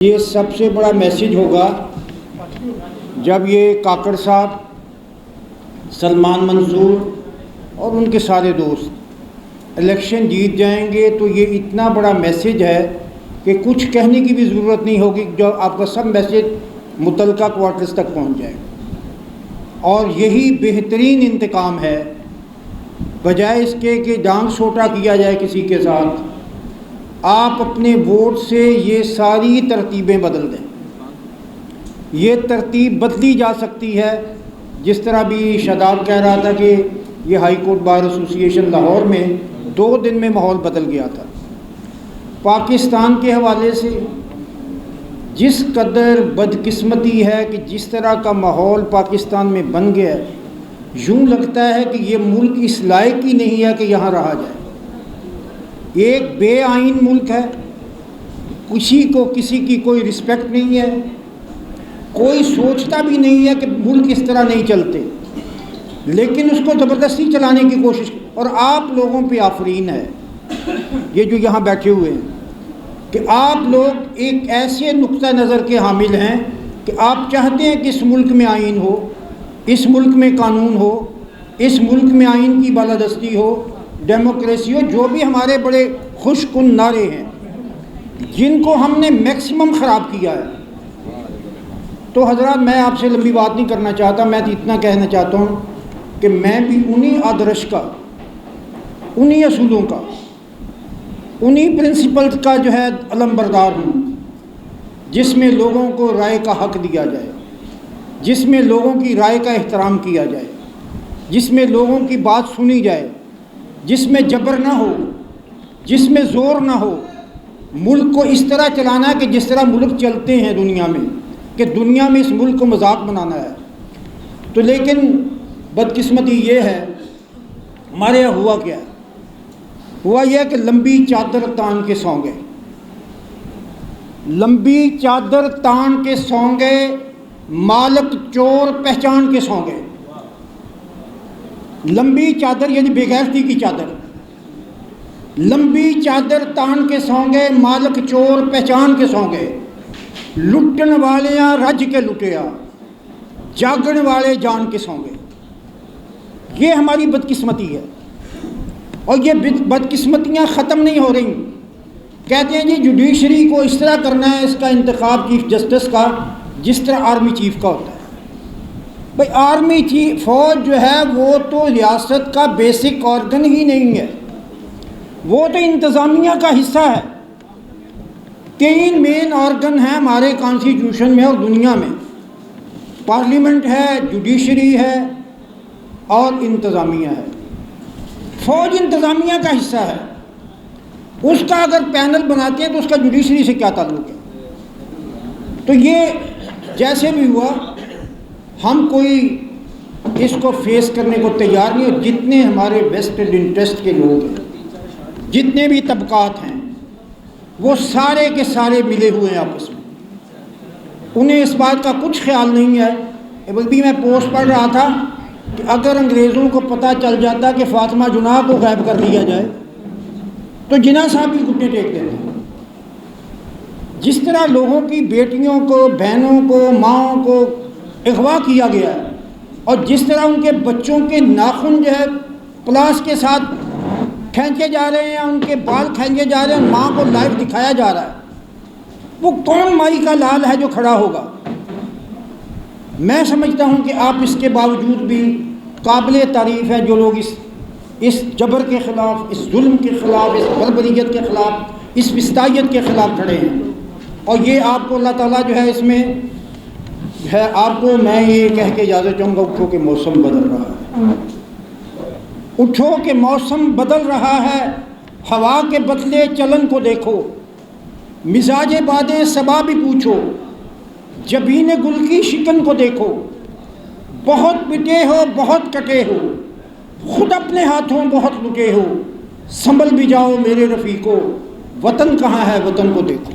یہ سب سے بڑا میسیج ہوگا جب یہ کاکڑ صاحب، سلمان منصور اور ان کے سارے دوست الیکشن جیت جائیں گے تو یہ اتنا بڑا میسیج ہے کہ کچھ کہنے کی بھی ضرورت نہیں ہوگی، جو آپ کا سب میسیج متعلقہ کوارٹرز تک پہنچ جائے گا۔ اور یہی بہترین انتقام ہے، بجائے اس کے کہ ڈانگ سوٹا کیا جائے کسی کے ساتھ، آپ اپنے ووٹ سے یہ ساری ترتیبیں بدل دیں۔ یہ ترتیب بدلی جا سکتی ہے، جس طرح بھی شاداب کہہ رہا تھا کہ یہ ہائی کورٹ بار ایسوسی ایشن لاہور میں 2 دن میں ماحول بدل گیا تھا۔ پاکستان کے حوالے سے جس قدر بدقسمتی ہے کہ جس طرح کا ماحول پاکستان میں بن گیا ہے، یوں لگتا ہے کہ یہ ملک اس لائق ہی نہیں ہے کہ یہاں رہا جائے۔ ایک بے آئین ملک ہے، کسی کی کوئی رسپیکٹ نہیں ہے، کوئی سوچتا بھی نہیں ہے کہ ملک اس طرح نہیں چلتے، لیکن اس کو زبردستی چلانے کی کوشش۔ اور آپ لوگوں پہ آفرین ہے، یہ جو یہاں بیٹھے ہوئے ہیں، کہ آپ لوگ ایک ایسے نقطہ نظر کے حامل ہیں کہ آپ چاہتے ہیں کہ اس ملک میں آئین ہو، اس ملک میں قانون ہو، اس ملک میں آئین کی بالادستی ہو، ڈیموکریسی ہو، جو بھی ہمارے بڑے خوش کن نعرے ہیں جن کو ہم نے میکسیمم خراب کیا ہے۔ تو حضرات، میں آپ سے لمبی بات نہیں کرنا چاہتا، میں تو اتنا کہنا چاہتا ہوں کہ میں بھی انہی آدرش کا، انہی اصولوں کا، انہی پرنسپلز کا جو ہے علم بردار ہوں، جس میں لوگوں کو رائے کا حق دیا جائے، جس میں لوگوں کی رائے کا احترام کیا جائے، جس میں لوگوں کی بات سنی جائے، جس میں جبر نہ ہو، جس میں زور نہ ہو۔ ملک کو اس طرح چلانا ہے کہ جس طرح ملک چلتے ہیں دنیا میں، کہ دنیا میں اس ملک کو مذاق بنانا ہے۔ تو لیکن بدقسمتی یہ ہے، ہمارے یہاں ہوا کیا ہے؟ ہوا یہ کہ لمبی چادر تان کے سو گئے، لمبی چادر تان کے سو گئے، مالک چور پہچان کے سو گئے۔ لمبی چادر یعنی بے غیرتی کی چادر، لمبی چادر تان کے سو گئے، مالک چور پہچان کے سو گئے۔ لٹن والیاں رج کے لٹیا، جاگن والے جان کے سو گئے۔ یہ ہماری بدقسمتی ہے، اور یہ بدقسمتیاں ختم نہیں ہو رہی۔ کہتے ہیں جی جوڈیشری کو اس طرح کرنا ہے، اس کا انتخاب چیف جسٹس کا جس طرح آرمی چیف کا ہوتا ہے۔ بھئی آرمی چیف، فوج جو ہے وہ تو ریاست کا بیسک آرگن ہی نہیں ہے، وہ تو انتظامیہ کا حصہ ہے۔ 3 مین آرگن ہیں ہمارے کانسٹیٹیوشن میں اور دنیا میں، پارلیمنٹ ہے، جوڈیشری ہے اور انتظامیہ ہے۔ فوج انتظامیہ کا حصہ ہے، اس کا اگر پینل بناتے ہیں تو اس کا جوڈیشری سے کیا تعلق ہے؟ تو یہ جیسے بھی ہوا، ہم کوئی اس کو فیس کرنے کو تیار نہیں، اور جتنے ہمارے ویسٹڈ انٹرسٹ کے لوگ ہیں، جتنے بھی طبقات ہیں، وہ سارے کے سارے ملے ہوئے ہیں آپس میں۔ انہیں اس بات کا کچھ خیال نہیں ہے۔ ابھی میں پوسٹ پڑھ رہا تھا کہ اگر انگریزوں کو پتہ چل جاتا کہ فاطمہ جناح کو غائب کر دیا جائے تو جناح صاحب بھی گھٹنے ٹیک دیتے۔ جس طرح لوگوں کی بیٹیوں کو، بہنوں کو، ماؤں کو اغوا کیا گیا ہے، اور جس طرح ان کے بچوں کے ناخن جو ہے پلاس کے ساتھ کھینچے جا رہے ہیں، ان کے بال کھینچے جا رہے ہیں، ماں کو لائیو دکھایا جا رہا ہے، وہ کون مائی کا لال ہے جو کھڑا ہوگا؟ میں سمجھتا ہوں کہ آپ اس کے باوجود بھی قابل تعریف ہے جو لوگ اس جبر کے خلاف، اس ظلم کے خلاف، اس بربریت کے خلاف، اس فسطائیت کے خلاف کھڑے ہیں۔ اور یہ آپ کو اللہ تعالیٰ جو ہے اس میں ہے، آپ کو میں یہ کہہ کے اجازت چاہوں گا، اٹھو کہ موسم بدل رہا ہے، اٹھو کہ موسم بدل رہا ہے، ہوا کے بدلے چلن کو دیکھو، مزاج باد صبا بھی پوچھو، جبین گل کی شکن کو دیکھو، بہت پٹے ہو بہت کٹے ہو، خود اپنے ہاتھوں بہت لٹے ہو، سنبھل بھی جاؤ میرے رفیقو، وطن کہاں ہے وطن کو دیکھو۔